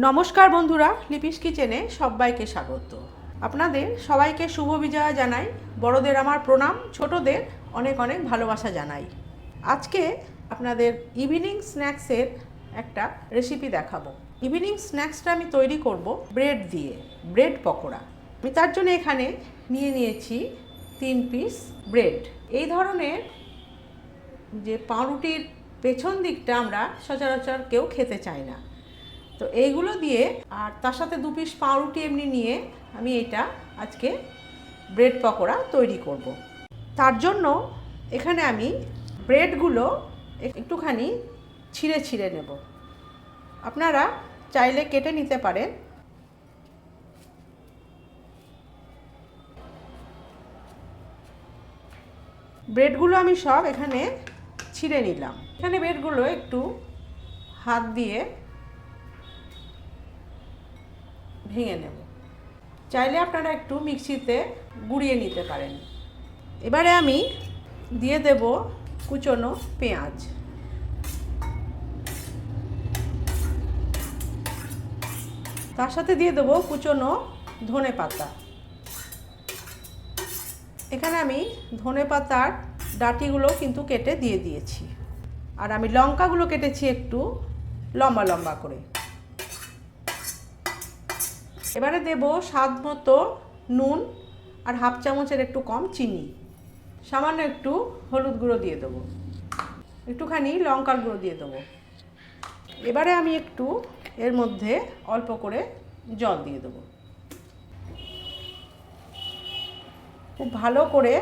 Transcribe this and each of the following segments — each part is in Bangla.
নমস্কার বন্ধুরা, লিপিস কিচেনে সবাইকে স্বাগত। আপনাদের সবাইকে শুভ বিজয়া জানাই। বড়দের আমার প্রণাম, ছোটদের অনেক অনেক ভালোবাসা জানাই। আজকে আপনাদের ইভিনিং স্ন্যাক্সের একটা রেসিপি দেখাবো। ইভিনিং স্ন্যাক্সটা আমি তৈরি করব ব্রেড দিয়ে, ব্রেড পকোড়া। আমি তার জন্য এখানে নিয়েছি 3 পিস ব্রেড। এই ধরনের যে পাউরুটির পেছন দিকটা আমরা সচরাচর কেউ খেতে চাই না, তো এইগুলো দিয়ে আর তার সাথে 2 পিস পাউরুটি এমনি নিয়ে আমি এটা আজকে ব্রেড পকোড়া তৈরি করব। তার জন্য এখানে আমি ব্রেডগুলো একটুখানি ছিঁড়ে ছিঁড়ে নেব। আপনারা চাইলে কেটে নিতে পারেন। ব্রেডগুলো আমি সব এখানে ছিঁড়ে নিলাম। এখানে ব্রেডগুলো একটু হাত দিয়ে ভেঙে নেব। চাইলে আপনারা একটু মিক্সিতে গুঁড়িয়ে নিতে পারেন। এবারে আমি দিয়ে দেব কুচনো পেঁয়াজ, তার সাথে দিয়ে দেব কুচনো ধনে পাতা। এখানে আমি ধনে পাতার ডাঁটিগুলো কিন্তু কেটে দিয়ে দিয়েছি, আর আমি লঙ্কাগুলো কেটেছি একটু লম্বা লম্বা করে। এবারে দেব স্বাদ মতো নুন আর হাফ চামচের একটু কম চিনি, সামান্য একটু হলুদ গুঁড়ো দিয়ে দেবো, একটুখানি লঙ্কার গুঁড়ো দিয়ে দেবো। এবারে আমি একটু এর মধ্যে অল্প করে জল দিয়ে দেবো। খুব ভালো করে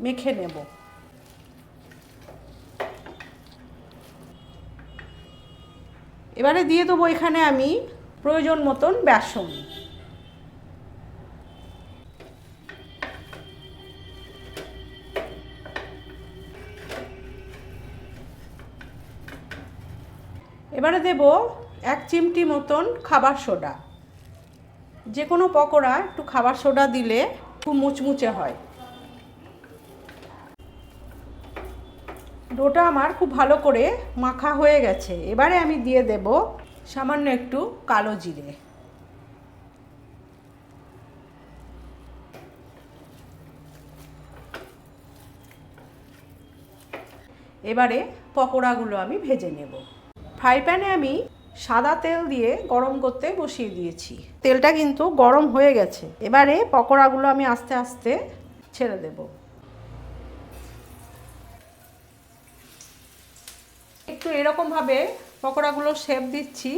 মেখে নেব। এবারে দিয়ে দেবো এখানে আমি প্রয়োজন মতন বেসন। এবারে দেব 1 চিমটি মতন খাবার সোডা। যে কোনো পকোড়া একটু খাবার সোডা দিলে খুব মুচমুচে হয়। ডোটা আমার খুব ভালো করে মাখা হয়ে গেছে। এবারে আমি দিয়ে দেব সামান্য একটু কালো জিরে। এবারে পকোড়াগুলো আমি ভেজে নেব। ফ্রাই প্যানে আমি সাদা তেল দিয়ে গরম করতে বসিয়ে দিয়েছি। তেলটা কিন্তু গরম হয়ে গেছে। এবারে পকোড়াগুলো আমি আস্তে আস্তে ছেড়ে দেব। একটু এরকমভাবে পকোড়াগুলো শেপ দিচ্ছি।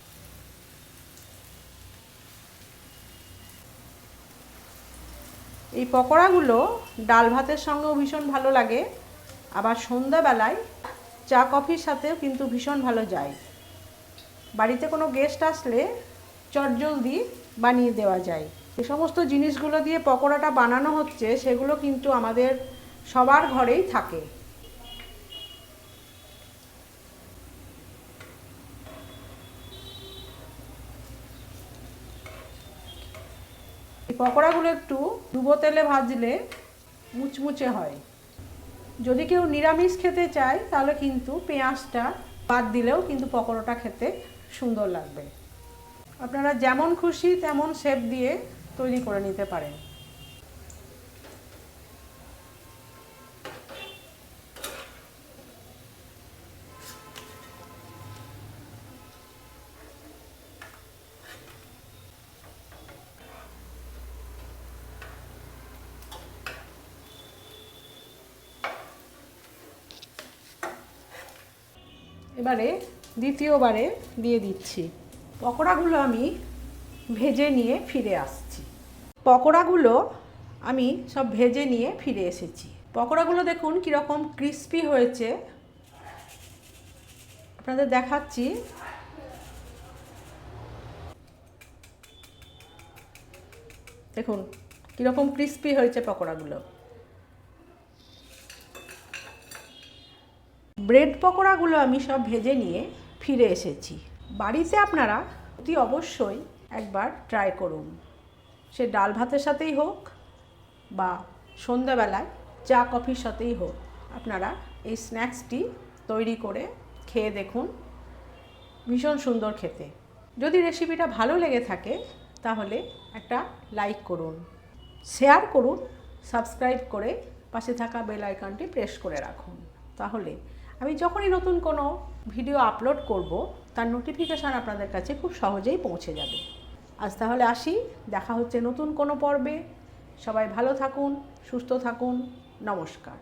এই পকোড়াগুলো ডাল ভাতের সঙ্গেও ভীষণ ভালো লাগে, আবার সন্ধ্যাবেলায় চা কফির সাথেও কিন্তু ভীষণ ভালো যায়। বাড়িতে কোনো গেস্ট আসলে চটজলদি বানিয়ে দেওয়া যায়। যে সমস্ত জিনিসগুলো দিয়ে পকোড়াটা বানানো হচ্ছে সেগুলো কিন্তু আমাদের সবার ঘরেই থাকে। এই পকোড়াগুলো একটু ডুবো তেলে ভাজলে মুচমুচে হয়। যদি কেউ নিরামিষ খেতে চায় তাহলে কিন্তু পেঁয়াজটা বাদ দিলেও কিন্তু পকোড়াটা খেতে সুন্দর লাগবে। আপনারা যেমন খুশি তেমন শেপ দিয়ে তৈরি করে নিতে পারেন। এবারে দ্বিতীয়বারে দিয়ে দিচ্ছি। পকোড়াগুলো আমি ভেজে নিয়ে ফিরে আসছি। পকোড়াগুলো আমি সব ভেজে নিয়ে ফিরে এসেছি। পকোড়াগুলো দেখুন কীরকম ক্রিস্পি হয়েছে, আপনাদের দেখাচ্ছি। দেখুন কীরকম ক্রিস্পি হয়েছে পকোড়াগুলো। ব্রেড পকোড়াগুলো আমি সব ভেজে নিয়ে ফিরে এসেছি। বাড়িতে আপনারা অতি অবশ্যই একবার ট্রাই করুন। সে ডাল ভাতের সাথেই হোক বা সন্ধ্যাবেলায় চা কফির সাথেই হোক, আপনারা এই স্ন্যাক্সটি তৈরি করে খেয়ে দেখুন। ভীষণ সুন্দর খেতে। যদি রেসিপিটা ভালো লেগে থাকে তাহলে একটা লাইক করুন, শেয়ার করুন, সাবস্ক্রাইব করে পাশে থাকা বেল আইকনটি প্রেস করে রাখুন। তাহলে আমি যখনই নতুন কোনো ভিডিও আপলোড করব তার নোটিফিকেশান আপনাদের কাছে খুব সহজেই পৌঁছে যাবে। আজ তাহলে আসি, দেখা হচ্ছে নতুন কোনো পর্বে। সবাই ভালো থাকুন, সুস্থ থাকুন, নমস্কার।